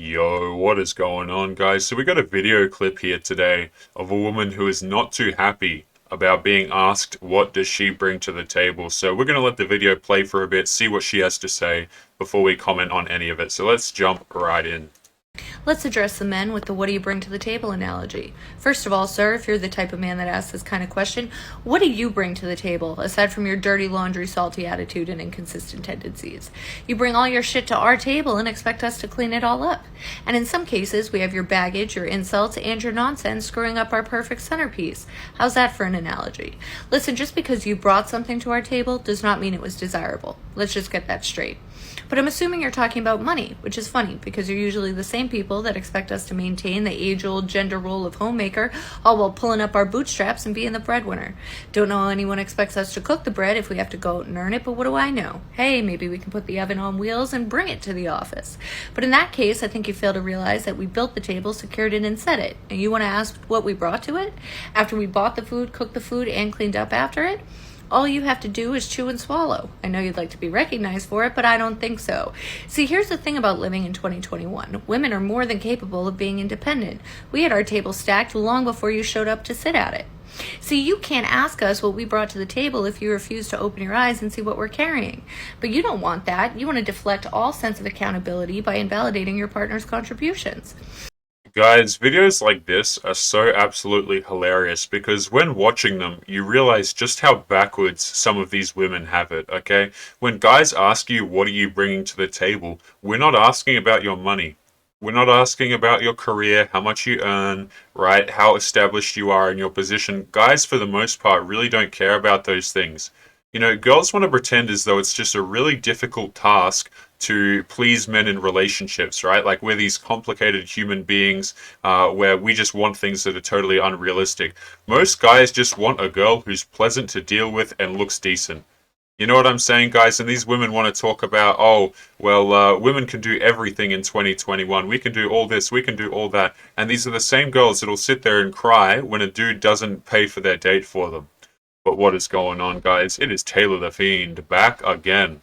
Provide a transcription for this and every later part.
Yo, what is going on, guys? So we got a video clip here today of a woman who is not too happy about being asked what does she bring to the table. So we're going to let the video play for a bit, see what she has to say before we comment on any of it. So let's jump right in. Let's address the men with the what do you bring to the table analogy. First of all, sir, if you're the type of man that asks this kind of question, what do you bring to the table, aside from your dirty laundry, salty attitude, and inconsistent tendencies? You bring all your shit to our table and expect us to clean it all up. And in some cases, we have your baggage, your insults, and your nonsense screwing up our perfect centerpiece. How's that for an analogy? Listen, just because you brought something to our table does not mean it was desirable. Let's just get that straight. But I'm assuming you're talking about money, which is funny because you're usually the same people that expect us to maintain the age-old gender role of homemaker, all while pulling up our bootstraps and being the breadwinner. Don't know how anyone expects us to cook the bread if we have to go out and earn it, but what do I know? Hey, maybe we can put the oven on wheels and bring it to the office. But in that case, I think you fail to realize that we built the table, secured it, and set it. And you want to ask what we brought to it? After we bought the food, cooked the food, and cleaned up after it? All you have to do is chew and swallow. I know you'd like to be recognized for it, but I don't think so. See, here's the thing about living in 2021. Women are more than capable of being independent. We had our table stacked long before you showed up to sit at it. See, you can't ask us what we brought to the table if you refuse to open your eyes and see what we're carrying. But you don't want that. You want to deflect all sense of accountability by invalidating your partner's contributions. Guys, videos like this are so absolutely hilarious because when watching them, you realize just how backwards some of these women have it, okay? When guys ask you, what are you bringing to the table, we're not asking about your money. We're not asking about your career, how much you earn, right? How established you are in your position. Guys, for the most part, really don't care about those things. You know, girls want to pretend as though it's just a really difficult task to please men in relationships, right? Like we're these complicated human beings where we just want things that are totally unrealistic. Most guys just want a girl who's pleasant to deal with and looks decent. You know what I'm saying, guys? And these women want to talk about, oh, well, women can do everything in 2021. We can do all this, we can do all that. And these are the same girls that'll sit there and cry when a dude doesn't pay for their date for them. But what is going on, guys? It is Taylor the Fiend back again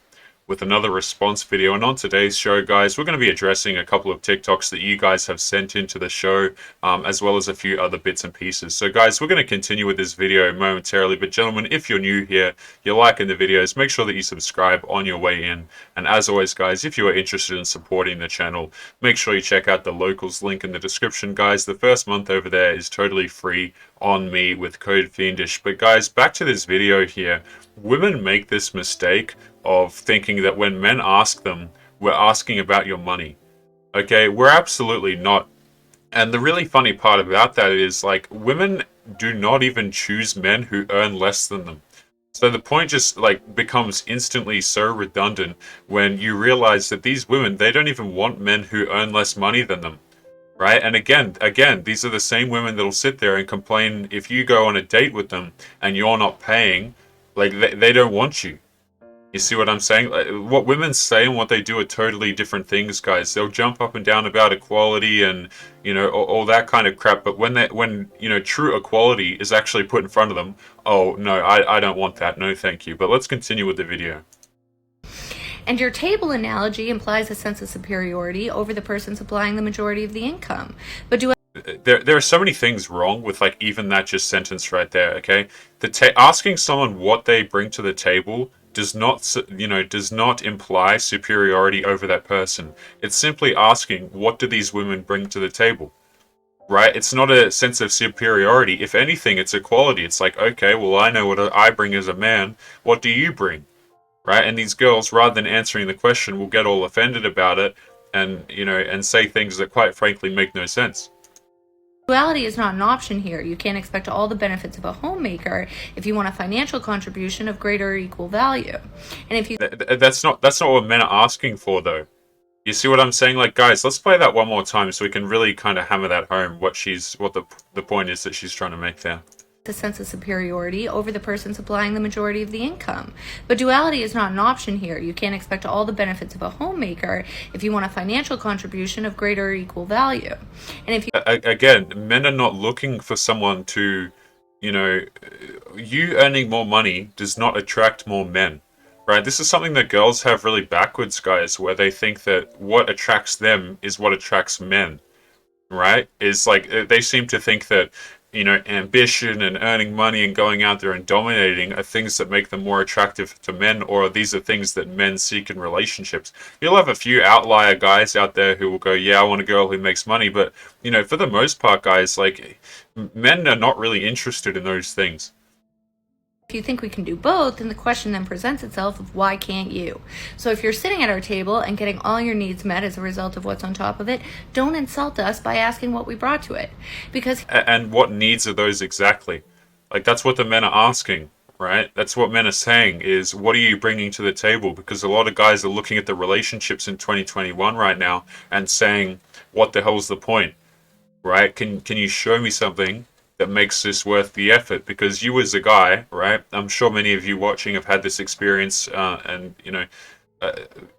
with another response video. And on today's show, guys, we're going to be addressing a couple of TikToks that you guys have sent into the show, as well as a few other bits and pieces. So, guys, we're going to continue with this video momentarily. But, gentlemen, if you're new here, you're liking the videos, make sure that you subscribe on your way in. And as always, guys, if you are interested in supporting the channel, make sure you check out the locals link in the description, guys. The first month over there is totally free on me with code Fiendish. But, guys, back to this video here. Women make this mistake of thinking that when men ask them, we're asking about your money. Okay, we're absolutely not. And the really funny part about that is, like, women do not even choose men who earn less than them. So the point just, like, becomes instantly so redundant when you realize that these women, they don't even want men who earn less money than them. Right? And again, these are the same women that'll sit there and complain if you go on a date with them and you're not paying, like, they don't want you. You see what I'm saying? Like, what women say and what they do are totally different things, guys. They'll jump up and down about equality and, you know, all that kind of crap. But when you know, true equality is actually put in front of them, oh, no, I don't want that. No, thank you. But let's continue with the video. And your table analogy implies a sense of superiority over the person supplying the majority of the income. But do There are so many things wrong with, like, even that just sentence right there, okay? Asking someone what they bring to the table does not imply superiority over that person. It's simply asking, what do these women bring to the table? Right? It's not a sense of superiority. If anything, it's equality. It's like, okay, well, I know what I bring as a man. What do you bring? Right? And these girls, rather than answering the question, will get all offended about it and, you know, and say things that quite frankly make no sense. duality is not an option here. You can't expect all the benefits of a homemaker if you want a financial contribution of greater or equal value. And if you That's not what men are asking for, though. You see what I'm saying? Like, guys, let's play that one more time so we can really kind of hammer that home. What the point is that she's trying to make there. the sense of superiority over the person supplying the majority of the income. But duality is not an option here. You can't expect all the benefits of a homemaker if you want a financial contribution of greater or equal value. And if you again, men are not looking for someone to, you know, you earning more money does not attract more men. right? This is something that girls have really backwards, guys, where they think that what attracts them is what attracts men, right? Is like they seem to think that, ambition and earning money and going out there and dominating are things that make them more attractive to men, or these are things that men seek in relationships. You'll have a few outlier guys out there who will go, yeah, I want a girl who makes money, but for the most part, guys, like men are not really interested in those things. If you think we can do both, then the question then presents itself of why can't you? So if you're sitting at our table and getting all your needs met as a result of what's on top of it, don't insult us by asking what we brought to it. Because And what needs are those exactly? Like that's what the men are asking, right? That's what men are saying is, what are you bringing to the table? Because a lot of guys are looking at the relationships in 2021 right now and saying, what the hell's the point, right? Can you show me something that makes this worth the effort? Because you as a guy, right? I'm sure many of you watching have had this experience, and uh,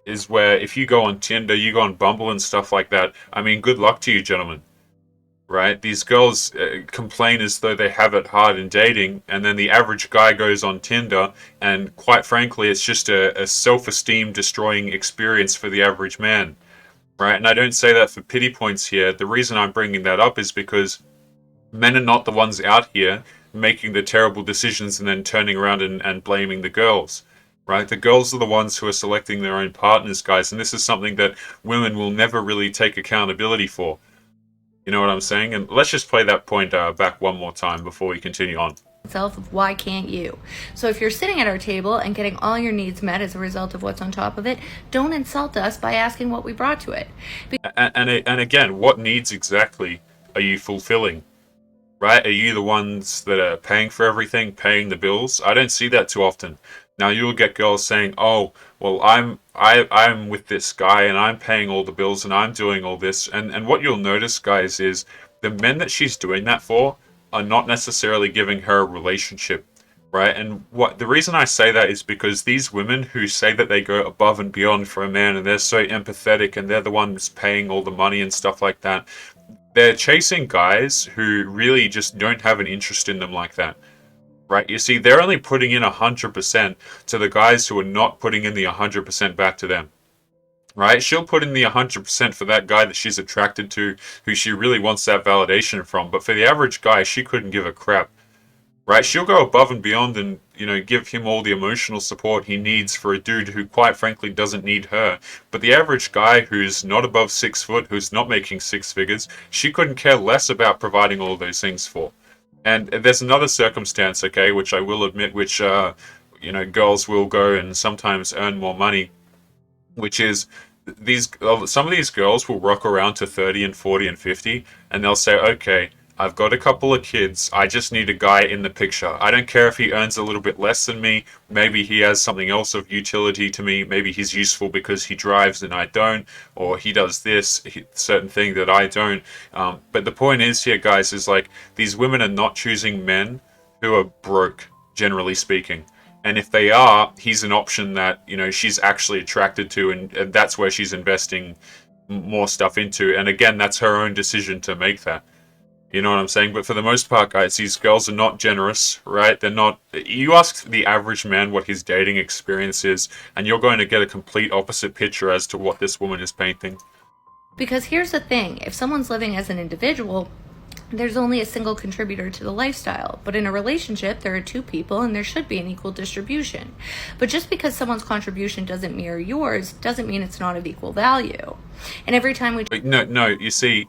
is where if you go on Tinder, you go on Bumble and stuff like that. I mean, good luck to you, gentlemen, right? These girls complain as though they have it hard in dating, and then the average guy goes on Tinder, and quite frankly, it's just a self-esteem destroying experience for the average man, right? And I don't say that for pity points here. The reason I'm bringing that up is because men are not the ones out here making the terrible decisions and then turning around and blaming the girls. Right? The girls are the ones who are selecting their own partners, guys, and this is something that women will never really take accountability for. You know what I'm saying? And let's just play that point back one more time before we continue on. itself of why can't you? So if you're sitting at our table and getting all your needs met as a result of what's on top of it, don't insult us by asking what we brought to it. And again, what needs exactly are you fulfilling? Right? Are you the ones that are paying for everything, paying the bills? I don't see that too often. Now you'll get girls saying, "Oh, well, I'm with this guy and I'm paying all the bills and I'm doing all this." And what you'll notice, guys, is the men that she's doing that for are not necessarily giving her a relationship, right? And what the reason I say that is because these women who say that they go above and beyond for a man and they're so empathetic and they're the ones paying all the money and stuff like that, they're chasing guys who really just don't have an interest in them like that, right? You see, they're only putting in 100% to the guys who are not putting in the 100% back to them, right? She'll put in the 100% for that guy that she's attracted to, who she really wants that validation from. But for the average guy, she couldn't give a crap, right? She'll go above and beyond and, give him all the emotional support he needs for a dude who, quite frankly, doesn't need her. But the average guy who's not above 6 foot, who's not making six figures, she couldn't care less about providing all those things for. And there's another circumstance, okay, which I will admit, which, girls will go and sometimes earn more money, which is some of these girls will rock around to 30 and 40 and 50 and they'll say, okay, I've got a couple of kids, I just need a guy in the picture. I don't care if he earns a little bit less than me, maybe he has something else of utility to me, maybe he's useful because he drives and I don't, or he does this certain thing that I don't. But the point is here, guys, is like these women are not choosing men who are broke, generally speaking. And if they are, he's an option that, she's actually attracted to, and that's where she's investing more stuff into. And again, that's her own decision to make that. You know what I'm saying? But for the most part, guys, these girls are not generous, right? They're not. You ask the average man what his dating experience is, and you're going to get a complete opposite picture as to what this woman is painting. Because here's the thing, if someone's living as an individual, there's only a single contributor to the lifestyle. But in a relationship, there are two people and there should be an equal distribution. But just because someone's contribution doesn't mirror yours doesn't mean it's not of equal value. And every time we... No, you see,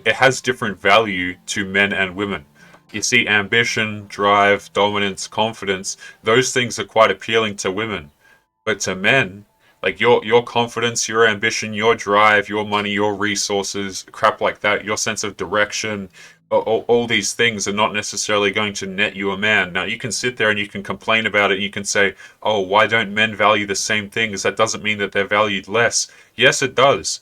it has different value to men and women. You see, ambition, drive, dominance, confidence, those things are quite appealing to women. But to men, like your confidence, your ambition, your drive, your money, your resources, crap like that, your sense of direction, all these things are not necessarily going to net you a man. Now, you can sit there and you can complain about it. And you can say, oh, why don't men value the same things? That doesn't mean that they're valued less. Yes, it does.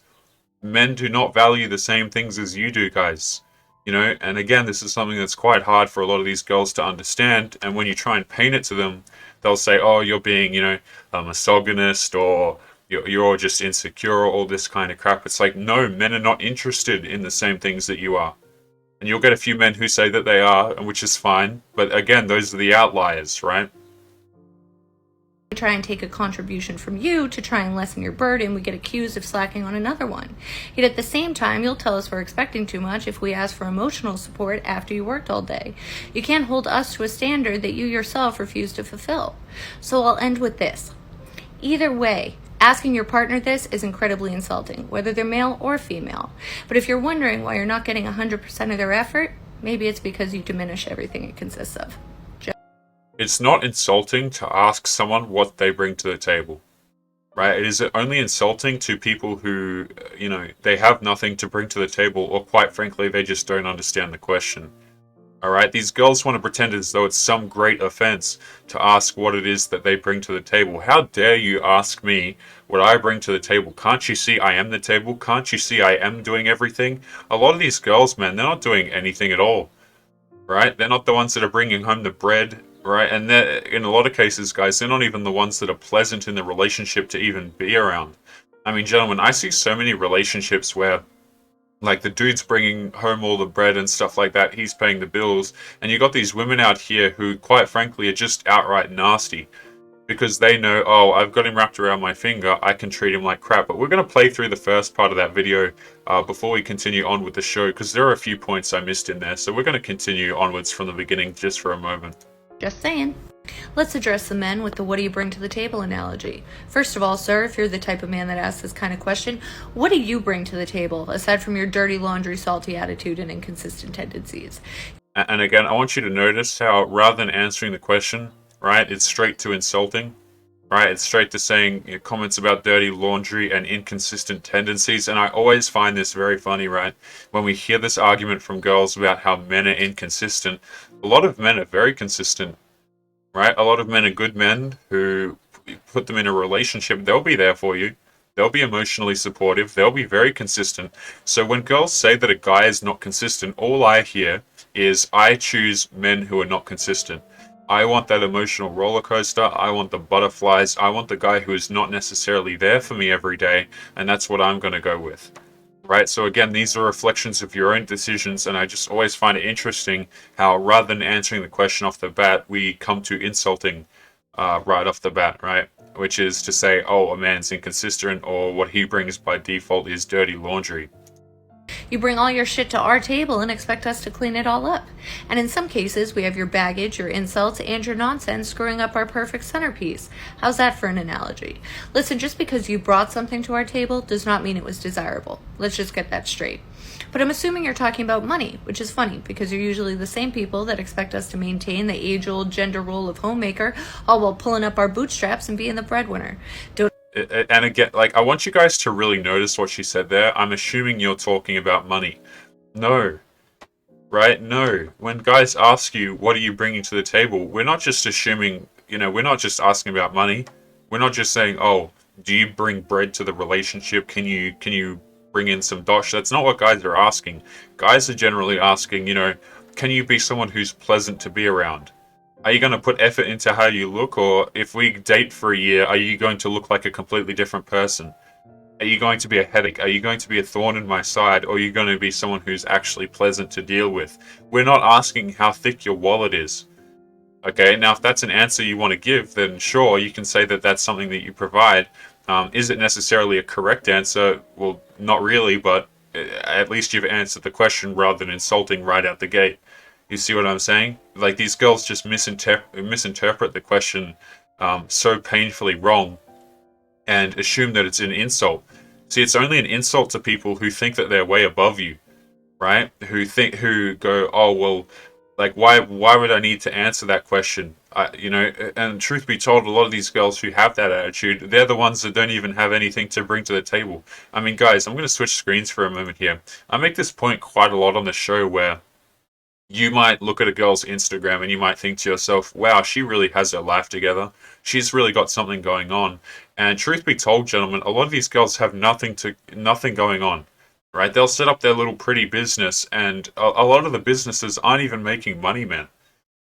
Men do not value the same things as you do, guys. And again, this is something that's quite hard for a lot of these girls to understand. And when you try and paint it to them, they'll say, oh, you're being, a misogynist, or you're just insecure, or all this kind of crap. It's like, no, men are not interested in the same things that you are. And you'll get a few men who say that they are, which is fine. But again, those are the outliers, right? We try and take a contribution from you to try and lessen your burden, we get accused of slacking on another one. Yet at the same time, you'll tell us we're expecting too much if we ask for emotional support after you worked all day. You can't hold us to a standard that you yourself refuse to fulfill. So I'll end with this. Either way, asking your partner this is incredibly insulting, whether they're male or female. But if you're wondering why you're not getting 100% of their effort, maybe it's because you diminish everything it consists of. It's not insulting to ask someone what they bring to the table, right? It is only insulting to people who, they have nothing to bring to the table, or quite frankly, they just don't understand the question. Alright, these girls want to pretend as though it's some great offense to ask what it is that they bring to the table. How dare you ask me what I bring to the table? Can't you see I am the table? Can't you see I am doing everything? A lot of these girls, man, they're not doing anything at all. Right? They're not the ones that are bringing home the bread, right? And in a lot of cases, guys, they're not even the ones that are pleasant in the relationship to even be around. I mean, gentlemen, I see so many relationships where, like, the dude's bringing home all the bread and stuff like that, he's paying the bills, and you got these women out here who, quite frankly, are just outright nasty. Because they know, oh, I've got him wrapped around my finger, I can treat him like crap. But we're going to play through the first part of that video before we continue on with the show, because there are a few points I missed in there. So we're going to continue onwards from the beginning just for a moment. Just saying. Let's address the men with the what do you bring to the table analogy. First of all, sir, if you're the type of man that asks this kind of question, what do you bring to the table, aside from your dirty laundry, salty attitude, and inconsistent tendencies? And again, I want you to notice how rather than answering the question, right, it's straight to insulting. Right, it's straight to saying comments about dirty laundry and inconsistent tendencies, and I always find this very funny, right? When we hear this argument from girls about how men are inconsistent, a lot of men are very consistent, right? A lot of men are good men who put them in a relationship, they'll be there for you. They'll be emotionally supportive, they'll be very consistent. So when girls say that a guy is not consistent, all I hear is, I choose men who are not consistent. I want that emotional roller coaster, I want the butterflies, I want the guy who is not necessarily there for me every day, and that's what I'm going to go with. Right, so again, these are reflections of your own decisions, and I just always find it interesting how rather than answering the question off the bat, we come to insulting right off the bat, right? Which is to say, oh, a man's inconsistent, or what he brings by default is dirty laundry. You bring all your shit to our table and expect us to clean it all up. And in some cases, we have your baggage, your insults, and your nonsense screwing up our perfect centerpiece. How's that for an analogy? Listen, just because you brought something to our table does not mean it was desirable. Let's just get that straight. But I'm assuming you're talking about money, which is funny because you're usually the same people that expect us to maintain the age-old gender role of homemaker, all while pulling up our bootstraps and being the breadwinner. And again, like, I want you guys to really notice what she said there. I'm assuming you're talking about money. No. Right? No. When guys ask you, what are you bringing to the table? We're not just assuming, we're not just asking about money. We're not just saying, oh, do you bring bread to the relationship? Can you bring in some dosh? That's not what guys are asking. Guys are generally asking, can you be someone who's pleasant to be around? Are you going to put effort into how you look, or if we date for a year, are you going to look like a completely different person? Are you going to be a headache? Are you going to be a thorn in my side, or are you going to be someone who's actually pleasant to deal with? We're not asking how thick your wallet is. Okay, now if that's an answer you want to give, then sure, you can say that that's something that you provide. Is it necessarily a correct answer? Well, not really, but at least you've answered the question rather than insulting right out the gate. You see what I'm saying? Like, these girls just misinterpret the question so painfully wrong and assume that it's an insult. See, it's only an insult to people who think that they're way above you, right? Who go, oh, well, like, why would I need to answer that question? And truth be told, a lot of these girls who have that attitude, they're the ones that don't even have anything to bring to the table. I mean, guys, I'm going to switch screens for a moment here. I make this point quite a lot on the show where you might look at a girl's Instagram and you might think to yourself, wow, she really has her life together. She's really got something going on. And truth be told, gentlemen, a lot of these girls have nothing going on, right? They'll set up their little pretty business, and a lot of the businesses aren't even making money, man.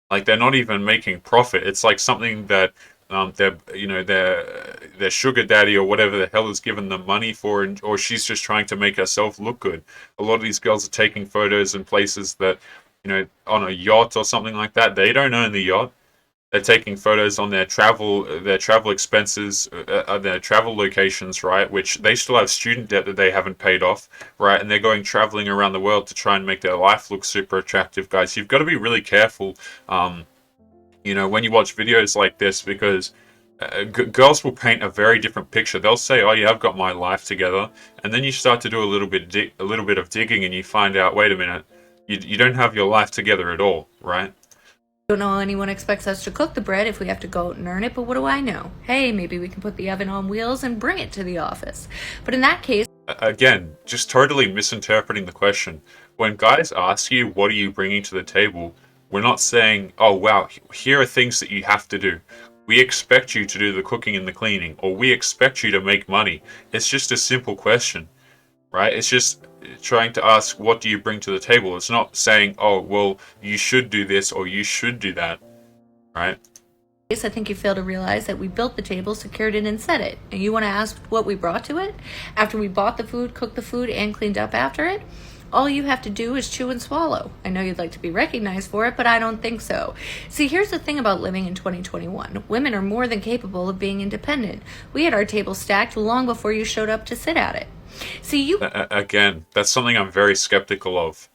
Like, they're not even making profit. It's like something that their sugar daddy or whatever the hell is giving them money for, or she's just trying to make herself look good. A lot of these girls are taking photos in places that, on a yacht or something like that. They don't own the yacht. They're taking photos on their travel expenses, their travel locations, right? Which they still have student debt that they haven't paid off, right? And they're going traveling around the world to try and make their life look super attractive, guys. You've got to be really careful, when you watch videos like this, because girls will paint a very different picture. They'll say, "Oh yeah, I've got my life together," and then you start to do a little bit of digging, and you find out, wait a minute, you don't have your life together at all, right? Don't know anyone expects us to cook the bread if we have to go out and earn it, but what do I know? Hey, maybe we can put the oven on wheels and bring it to the office. But in that case, Again, just totally misinterpreting the question. When guys ask you, what are you bringing to the table? We're not saying, oh, wow, here are things that you have to do. We expect you to do the cooking and the cleaning, or we expect you to make money. It's just a simple question, right? It's just trying to ask, what do you bring to the table? It's not saying, oh, well, you should do this or you should do that, right? I think you fail to realize that we built the table, secured it, and set it. And you want to ask what we brought to it? After we bought the food, cooked the food, and cleaned up after it? All you have to do is chew and swallow. I know you'd like to be recognized for it, but I don't think so. See, here's the thing about living in 2021. Women are more than capable of being independent. We had our table stacked long before you showed up to sit at it. See, you Again, that's something I'm very skeptical of.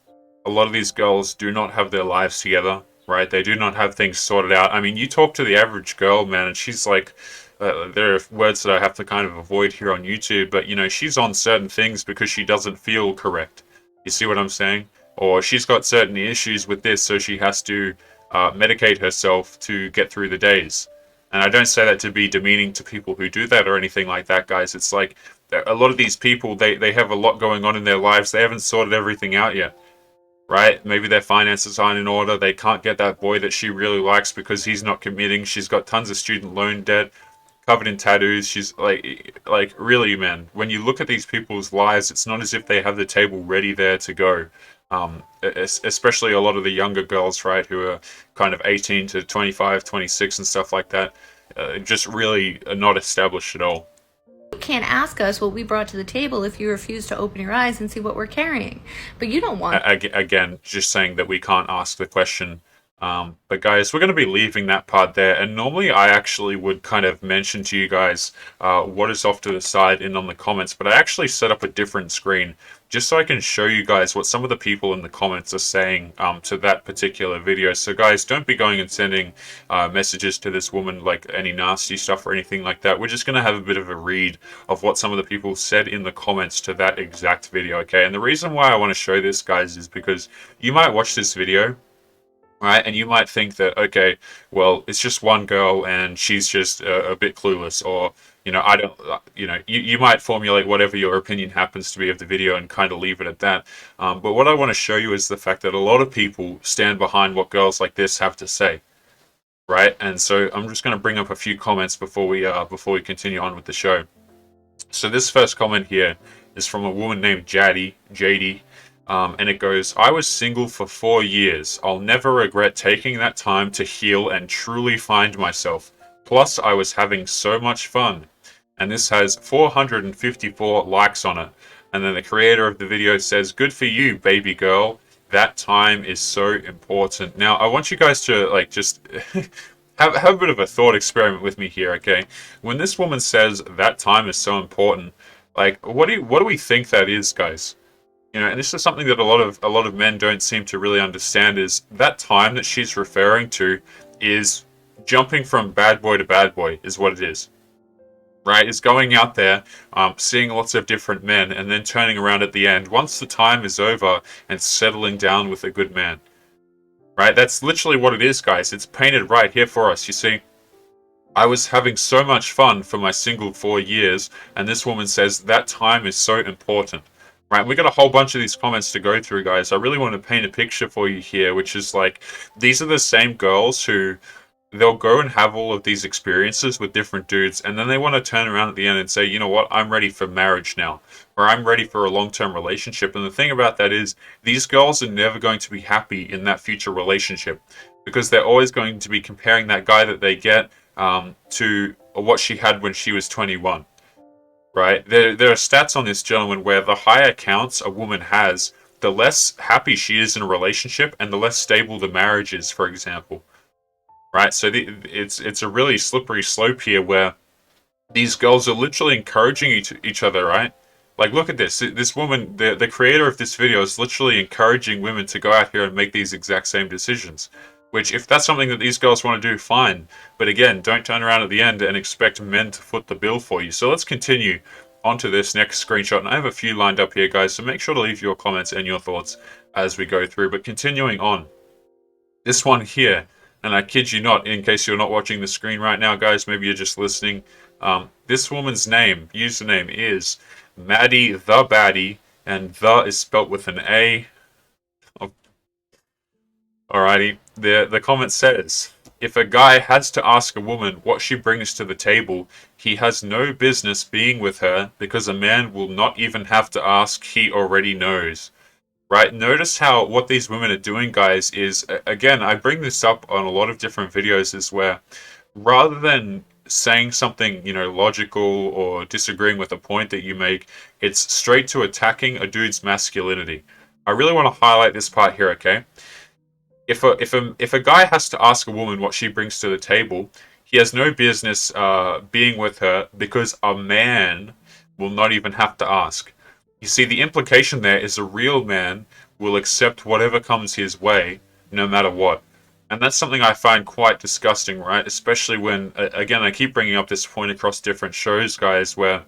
A lot of these girls do not have their lives together, right? They do not have things sorted out. I mean, you talk to the average girl, man, and she's like, there are words that I have to kind of avoid here on YouTube, but she's on certain things because she doesn't feel correct. You see what I'm saying? Or she's got certain issues with this, so she has to medicate herself to get through the days. And I don't say that to be demeaning to people who do that or anything like that, guys. It's like a lot of these people, they have a lot going on in their lives. They haven't sorted everything out yet, right? Maybe their finances aren't in order. They can't get that boy that she really likes because he's not committing. She's got tons of student loan debt, covered in tattoos. She's like really, man. When you look at these people's lives, it's not as if they have the table ready there to go. Especially a lot of the younger girls, right, who are kind of 18 to 25, 26 and stuff like that, just really are not established at all. You can't ask us what we brought to the table if you refuse to open your eyes and see what we're carrying. But you don't want. Again, just saying that we can't ask the question. But guys, we're going to be leaving that part there. And normally I actually would kind of mention to you guys what is off to the side and on the comments. But I actually set up a different screen just so I can show you guys what some of the people in the comments are saying to that particular video. So guys, don't be going and sending messages to this woman like any nasty stuff or anything like that. We're just going to have a bit of a read of what some of the people said in the comments to that exact video, okay? And the reason why I want to show this, guys, is because you might watch this video, right? And you might think that, okay, well, it's just one girl and she's just a bit clueless, or, I don't, you might formulate whatever your opinion happens to be of the video and kind of leave it at that. But what I want to show you is the fact that a lot of people stand behind what girls like this have to say, right? And so I'm just going to bring up a few comments before we continue on with the show. So this first comment here is from a woman named JD. And it goes, I was single for 4 years. I'll never regret taking that time to heal and truly find myself. Plus, I was having so much fun. And this has 454 likes on it. And then the creator of the video says, good for you, baby girl. That time is so important. Now, I want you guys to, just have a bit of a thought experiment with me here, okay? When this woman says that time is so important, what do we think that is, guys? And this is something that a lot of men don't seem to really understand, is that time that she's referring to is jumping from bad boy to bad boy is what it is, right? Is going out there, seeing lots of different men, and then turning around at the end once the time is over and settling down with a good man, right? That's literally what it is, guys. It's painted right here for us. You see, I was having so much fun for my single 4 years, and this woman says that time is so important. Right, we got a whole bunch of these comments to go through, guys. I really want to paint a picture for you here, which is like, these are the same girls who, they'll go and have all of these experiences with different dudes, and then they want to turn around at the end and say, you know what, I'm ready for marriage now, or I'm ready for a long-term relationship. And the thing about that is, these girls are never going to be happy in that future relationship, because they're always going to be comparing that guy that they get to what she had when she was 21. Right? There are stats on this, gentleman, where the higher counts a woman has, the less happy she is in a relationship and the less stable the marriage is, for example. right? So it's a really slippery slope here where these girls are literally encouraging each other, right? Like, look at this. This woman, the creator of this video, is literally encouraging women to go out here and make these exact same decisions. Which, if that's something that these girls want to do, fine. But again, don't turn around at the end and expect men to foot the bill for you. So let's continue onto this next screenshot. And I have a few lined up here, guys, so make sure to leave your comments and your thoughts as we go through. But continuing on, this one here, and I kid you not, in case you're not watching the screen right now, guys, maybe you're just listening. This woman's username is Maddie the Baddie, and the is spelt with an A. Oh, alrighty. The comment says, if a guy has to ask a woman what she brings to the table, he has no business being with her because a man will not even have to ask, he already knows. Right? Notice how what these women are doing, guys, is again, I bring this up on a lot of different videos, is where rather than saying something, logical or disagreeing with a point that you make, it's straight to attacking a dude's masculinity. I really want to highlight this part here, okay? If a guy has to ask a woman what she brings to the table, he has no business being with her because a man will not even have to ask. You see, the implication there is a real man will accept whatever comes his way, no matter what. And that's something I find quite disgusting, right? Especially when, again, I keep bringing up this point across different shows, guys, where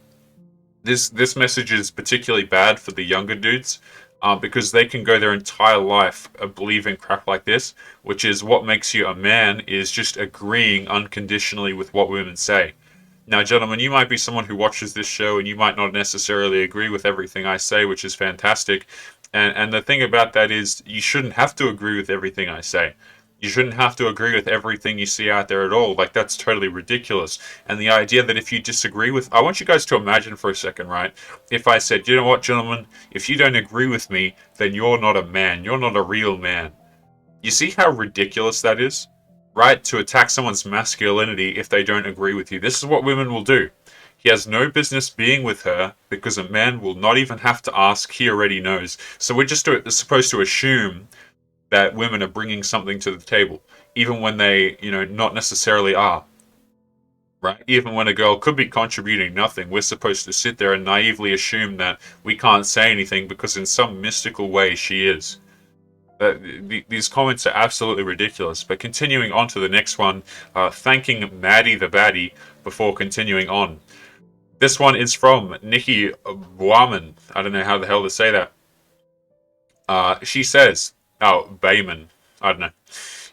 this message is particularly bad for the younger dudes, because they can go their entire life believing crap like this, which is what makes you a man is just agreeing unconditionally with what women say. Now, gentlemen, you might be someone who watches this show and you might not necessarily agree with everything I say, which is fantastic. And the thing about that is you shouldn't have to agree with everything I say. You shouldn't have to agree with everything you see out there at all. Like, that's totally ridiculous. And the idea that if you disagree with... I want you guys to imagine for a second, right? If I said, you know what, gentlemen? If you don't agree with me, then you're not a man. You're not a real man. You see how ridiculous that is? Right? To attack someone's masculinity if they don't agree with you. This is what women will do. He has no business being with her because a man will not even have to ask. He already knows. So we're just supposed to assume that women are bringing something to the table, even when they, not necessarily are. Right? Even when a girl could be contributing nothing, we're supposed to sit there and naively assume that we can't say anything because in some mystical way she is. These comments are absolutely ridiculous. But continuing on to the next one, thanking Maddie the Baddie before continuing on. This one is from Nikki Buaman. I don't know how the hell to say that. She says, Bayman. I don't know.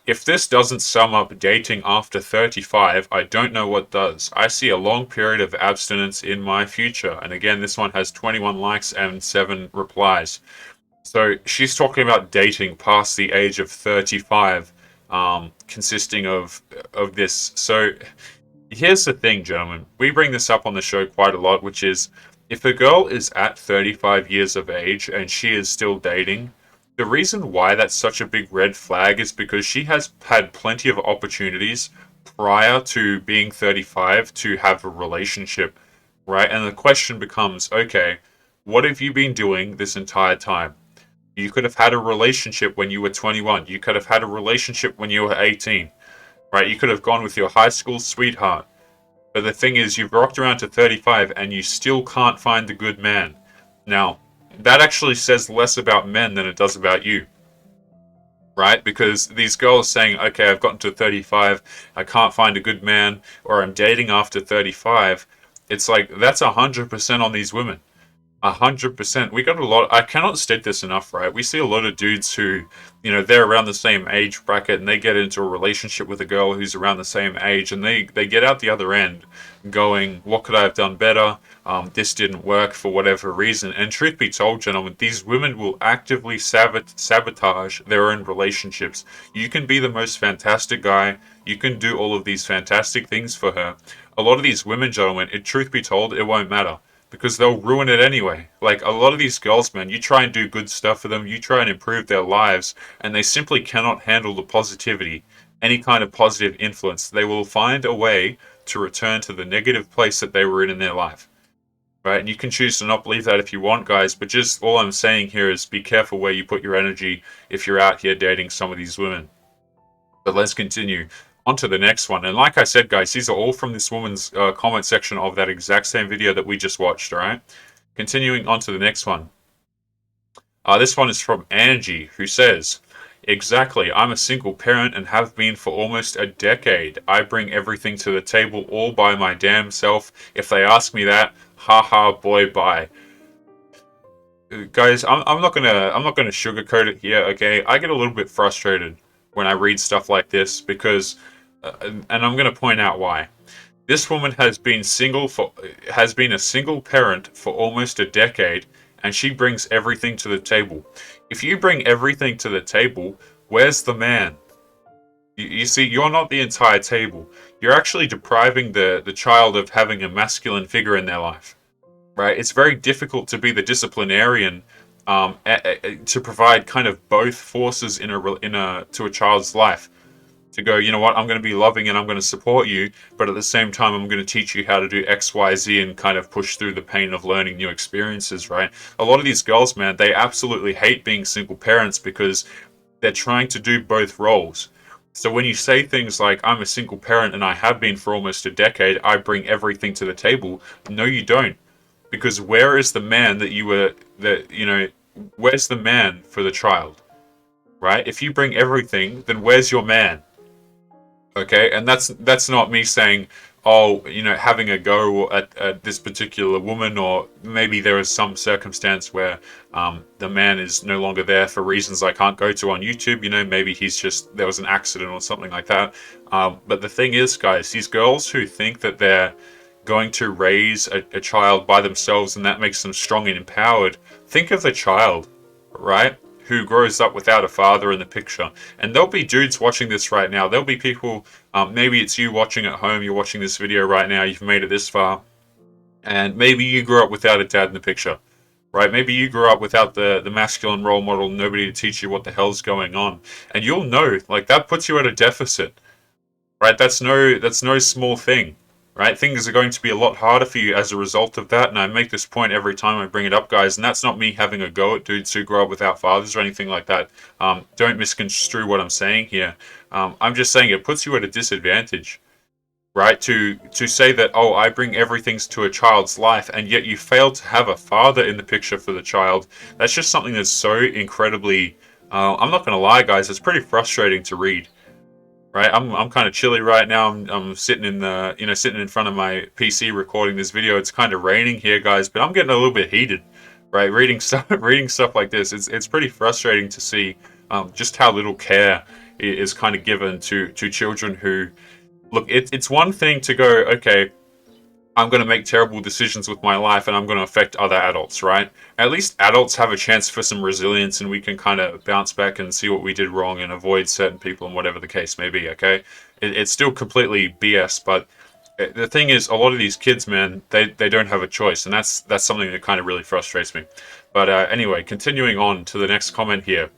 If this doesn't sum up dating after 35, I don't know what does. I see a long period of abstinence in my future. And again, this one has 21 likes and 7 replies. So she's talking about dating past the age of 35, consisting of this. So here's the thing, gentlemen. We bring this up on the show quite a lot, which is if a girl is at 35 years of age and she is still dating, the reason why that's such a big red flag is because she has had plenty of opportunities prior to being 35 to have a relationship, right? And the question becomes, okay, what have you been doing this entire time? You could have had a relationship when you were 21. You could have had a relationship when you were 18, right? You could have gone with your high school sweetheart. But the thing is, you've rocked around to 35 and you still can't find the good man. Now, that actually says less about men than it does about you, right? Because these girls saying, okay, I've gotten to 35, I can't find a good man, or I'm dating after 35. It's like, that's 100% on these women. 100%. We got a lot. I cannot state this enough, right? We see a lot of dudes who, they're around the same age bracket and they get into a relationship with a girl who's around the same age and they get out the other end going, what could I have done better? This didn't work for whatever reason. And truth be told, gentlemen, these women will actively sabotage their own relationships. You can be the most fantastic guy. You can do all of these fantastic things for her. A lot of these women, gentlemen, truth be told, it won't matter. Because they'll ruin it anyway. Like, a lot of these girls, man, you try and do good stuff for them, you try and improve their lives, and they simply cannot handle the positivity, any kind of positive influence. They will find a way to return to the negative place that they were in their life. Right? And you can choose to not believe that if you want, guys, but just all I'm saying here is be careful where you put your energy if you're out here dating some of these women. But let's continue. On to the next one. And like I said, guys, these are all from this woman's comment section of that exact same video that we just watched, alright? Continuing on to the next one. This one is from Angie, who says, exactly, I'm a single parent and have been for almost a decade. I bring everything to the table all by my damn self. If they ask me that, haha, boy, bye. Guys, I'm not gonna sugarcoat it here, okay? I get a little bit frustrated when I read stuff like this because, and I'm gonna point out why. This woman has been a single parent for almost a decade, and she brings everything to the table. If you bring everything to the table, where's the man? You see, you're not the entire table. You're actually depriving the child of having a masculine figure in their life, right? It's very difficult to be the disciplinarian, to provide kind of both forces in a to a child's life, to go, you know what, I'm going to be loving and I'm going to support you, but at the same time, I'm going to teach you how to do X, Y, Z and kind of push through the pain of learning new experiences, right? A lot of these girls, man, they absolutely hate being single parents because they're trying to do both roles. So when you say things like, I'm a single parent and I have been for almost a decade, I bring everything to the table. No, you don't. Because where is the man where's the man for the child, right? If you bring everything, then where's your man? Okay, and that's not me saying, oh, having a go at this particular woman, or maybe there is some circumstance where the man is no longer there for reasons I can't go to on YouTube. Maybe there was an accident or something like that. But the thing is, guys, these girls who think that they're going to raise a child by themselves and that makes them strong and empowered, think of the child, right? Who grows up without a father in the picture. And there'll be dudes watching this right now. There'll be people, maybe it's you watching at home, you're watching this video right now, you've made it this far, and maybe you grew up without a dad in the picture, right? Maybe you grew up without the masculine role model, nobody to teach you what the hell's going on. And you'll know, like, that puts you at a deficit, right? That's no small thing. Right, things are going to be a lot harder for you as a result of that, and I make this point every time I bring it up, guys. And that's not me having a go at dudes who grow up without fathers or anything like that. Don't misconstrue what I'm saying here. I'm just saying it puts you at a disadvantage, right? To say that, oh, I bring everything to a child's life, and yet you fail to have a father in the picture for the child. That's just something that's so incredibly. I'm not going to lie, guys. It's pretty frustrating to read. Right, I'm kind of chilly right now. I'm sitting sitting in front of my PC recording this video. It's kind of raining here, guys, but I'm getting a little bit heated. Right, reading stuff like this, it's pretty frustrating to see just how little care is kind of given to children who look. It's one thing to go, okay, I'm going to make terrible decisions with my life and I'm going to affect other adults, right? At least adults have a chance for some resilience and we can kind of bounce back and see what we did wrong and avoid certain people and whatever the case may be, okay? It's still completely BS, but the thing is, a lot of these kids, man, they don't have a choice, and that's something that kind of really frustrates me. But anyway, continuing on to the next comment here.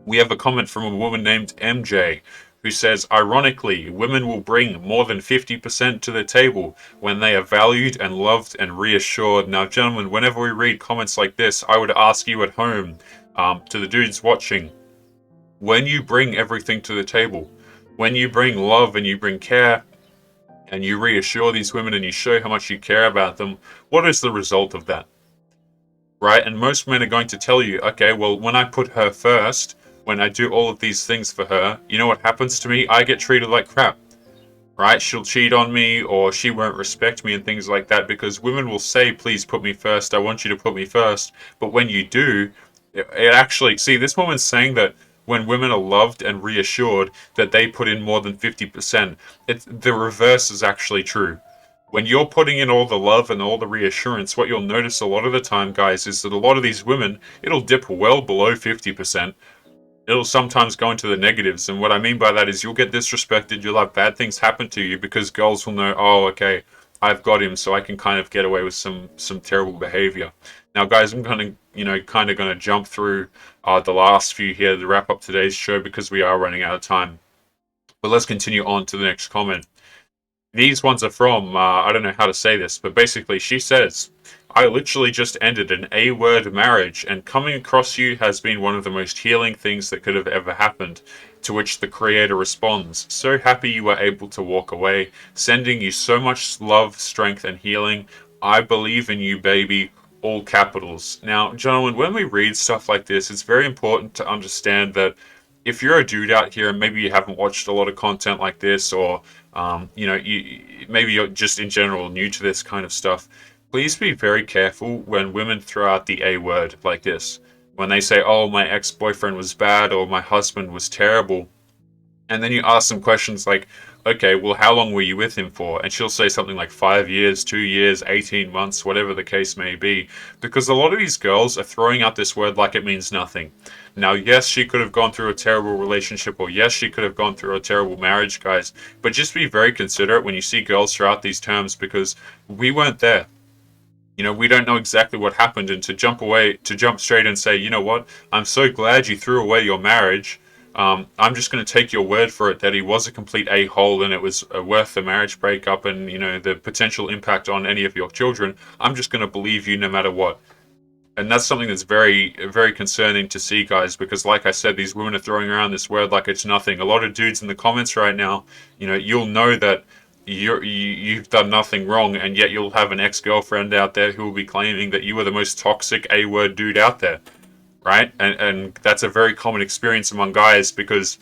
We have a comment from a woman named MJ, who says, ironically, women will bring more than 50% to the table when they are valued and loved and reassured. Now, gentlemen, whenever we read comments like this, I would ask you at home, to the dudes watching, when you bring everything to the table, when you bring love and you bring care, and you reassure these women and you show how much you care about them, what is the result of that? Right? And most men are going to tell you, okay, well, when I put her first, when I do all of these things for her, you know what happens to me? I get treated like crap, right? She'll cheat on me or she won't respect me and things like that because women will say, please put me first. I want you to put me first. But when you do, it actually, see, this woman's saying that when women are loved and reassured that they put in more than 50%, the reverse is actually true. When you're putting in all the love and all the reassurance, what you'll notice a lot of the time, guys, is that a lot of these women, it'll dip well below 50%. It'll sometimes go into the negatives, and what I mean by that is you'll get disrespected, you'll have bad things happen to you because girls will know, oh, okay, I've got him, so I can kind of get away with some terrible behavior. Now, guys, I'm kind of going to jump through the last few here to wrap up today's show because we are running out of time. But let's continue on to the next comment. these ones are from, I don't know how to say this, but basically she says, I literally just ended an A-word marriage, and coming across you has been one of the most healing things that could have ever happened. To which the creator responds, so happy you were able to walk away, sending you so much love, strength, and healing. I believe in you, baby. All capitals. Now, gentlemen, when we read stuff like this, it's very important to understand that if you're a dude out here and maybe you haven't watched a lot of content like this, or maybe you're just in general new to this kind of stuff, please be very careful when women throw out the A word like this. When they say, "Oh, my ex-boyfriend was bad," or "My husband was terrible," and then you ask them questions like, okay, well, how long were you with him for? And she'll say something like 5 years, 2 years, 18 months, whatever the case may be. Because a lot of these girls are throwing out this word like it means nothing. Now, yes, she could have gone through a terrible relationship, or yes, she could have gone through a terrible marriage, guys. But just be very considerate when you see girls throw out these terms, because we weren't there. We don't know exactly what happened, and to jump straight and say, you know what, I'm so glad you threw away your marriage. I'm just going to take your word for it that he was a complete a-hole and it was worth the marriage breakup and, the potential impact on any of your children. I'm just going to believe you no matter what. And that's something that's very, very concerning to see, guys, because like I said, these women are throwing around this word like it's nothing. A lot of dudes in the comments right now, you'll know that you've done nothing wrong, and yet you'll have an ex-girlfriend out there who will be claiming that you are the most toxic A-word dude out there, right? And that's a very common experience among guys, because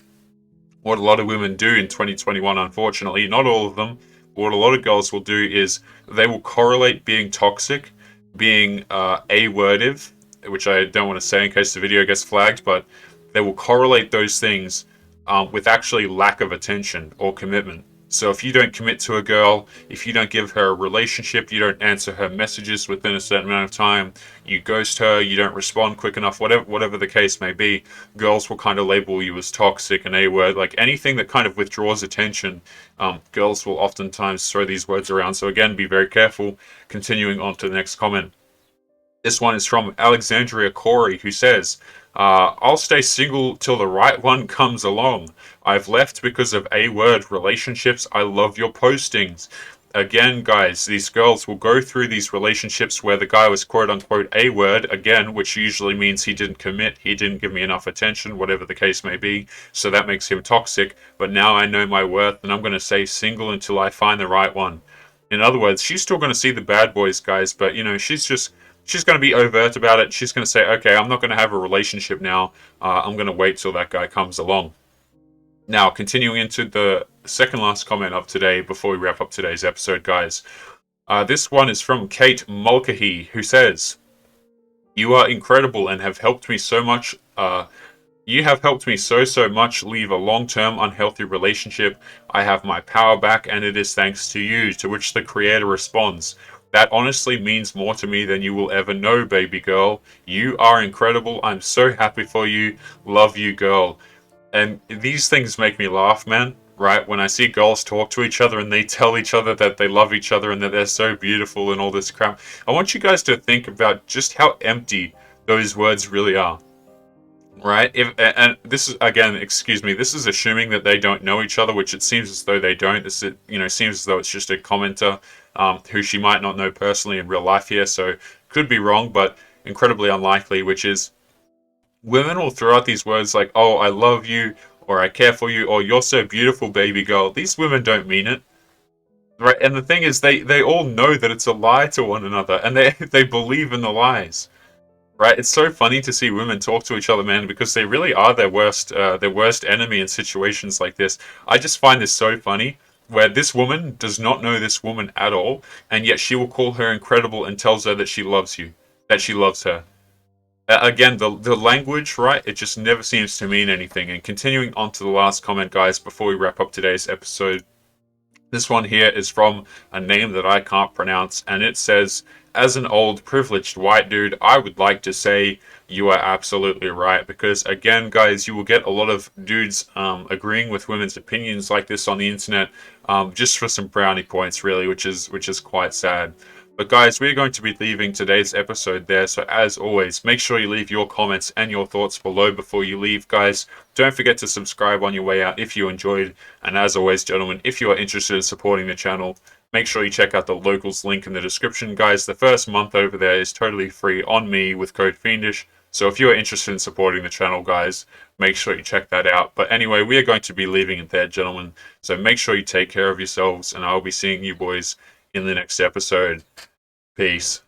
what a lot of women do in 2021, unfortunately, not all of them, but what a lot of girls will do is they will correlate being toxic, being a-wordive, which I don't want to say in case the video gets flagged, but they will correlate those things with actually lack of attention or commitment. So if you don't commit to a girl, if you don't give her a relationship, you don't answer her messages within a certain amount of time, you ghost her, you don't respond quick enough, whatever the case may be, girls will kind of label you as toxic and A-word. Like anything that kind of withdraws attention, girls will oftentimes throw these words around. So again, be very careful. Continuing on to the next comment. This one is from Alexandria Corey, who says, I'll stay single till the right one comes along. I've left because of A-word relationships. I love your postings. Again, guys, these girls will go through these relationships where the guy was quote-unquote A-word, again, which usually means he didn't commit, he didn't give me enough attention, whatever the case may be, so that makes him toxic. But now I know my worth, and I'm going to stay single until I find the right one. In other words, she's still going to see the bad boys, guys, but, she's going to be overt about it. She's going to say, okay, I'm not going to have a relationship now. I'm going to wait till that guy comes along. Now, continuing into the second last comment of today before we wrap up today's episode, guys. This one is from Kate Mulcahy, who says, you are incredible and have helped me so much. You have helped me so much leave a long-term unhealthy relationship. I have my power back, and it is thanks to you. To which the creator responds, that honestly means more to me than you will ever know, baby girl. You are incredible. I'm so happy for you. Love you, girl. And these things make me laugh, man. Right? When I see girls talk to each other and they tell each other that they love each other and that they're so beautiful and all this crap. I want you guys to think about just how empty those words really are. Right? And this is, again, excuse me, this is assuming that they don't know each other, which it seems as though they don't. This is, seems as though it's just a commenter who she might not know personally in real life here, so could be wrong, but incredibly unlikely, which is women will throw out these words like, oh, I love you, or I care for you, or you're so beautiful, baby girl. These women don't mean it. Right? And the thing is, they all know that it's a lie to one another, and they believe in the lies. Right, it's so funny to see women talk to each other, man, because they really are their worst enemy in situations like this. I just find this so funny, where this woman does not know this woman at all, and yet she will call her incredible and tells her that she loves you, that she loves her. Again, the language, right? It just never seems to mean anything. And continuing on to the last comment, guys, before we wrap up today's episode. This one here is from a name that I can't pronounce, and it says, as an old privileged white dude, I would like to say you are absolutely right, because again, guys, you will get a lot of dudes agreeing with women's opinions like this on the internet, just for some brownie points, really, which is quite sad. But guys, we're going to be leaving today's episode there, so as always, make sure you leave your comments and your thoughts below before you leave, guys. Don't forget to subscribe on your way out if you enjoyed, and as always, gentlemen, if you are interested in supporting the channel, make sure you check out the locals link in the description, guys. The first month over there is totally free on me with code Fiendish, so if you are interested in supporting the channel, guys, make sure you check that out. But anyway, we are going to be leaving it there, gentlemen, so make sure you take care of yourselves, and I'll be seeing you boys in the next episode. Peace.